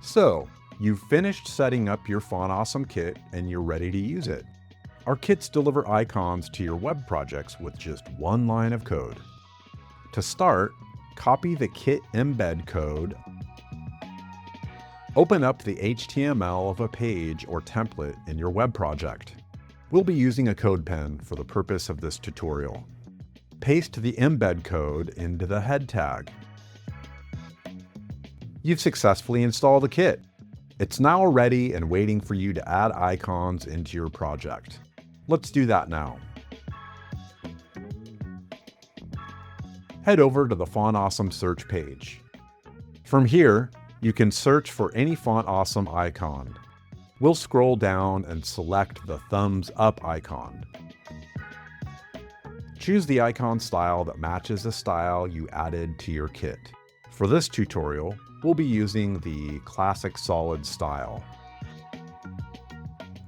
So, you've finished setting up your Font Awesome kit and you're ready to use it. Our kits deliver icons to your web projects with just one line of code. To start, copy the kit embed code. Open up the HTML of a page or template in your web project. We'll be using a code pen for the purpose of this tutorial. Paste the embed code into the head tag. You've successfully installed the kit. It's now ready and waiting for you to add icons into your project. Let's do that now. Head over to the Font Awesome search page. From here, you can search for any Font Awesome icon. We'll scroll down and select the thumbs up icon. Choose the icon style that matches the style you added to your kit. For this tutorial, we'll be using the classic solid style.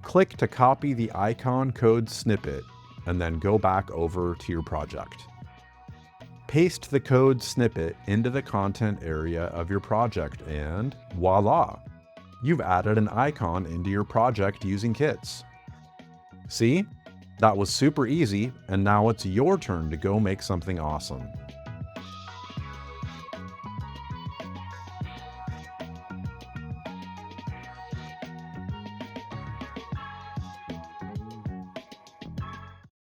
Click to copy the icon code snippet and then go back over to your project. Paste the code snippet into the content area of your project and voila! You've added an icon into your project using kits. See? That was super easy, and now it's your turn to go make something awesome.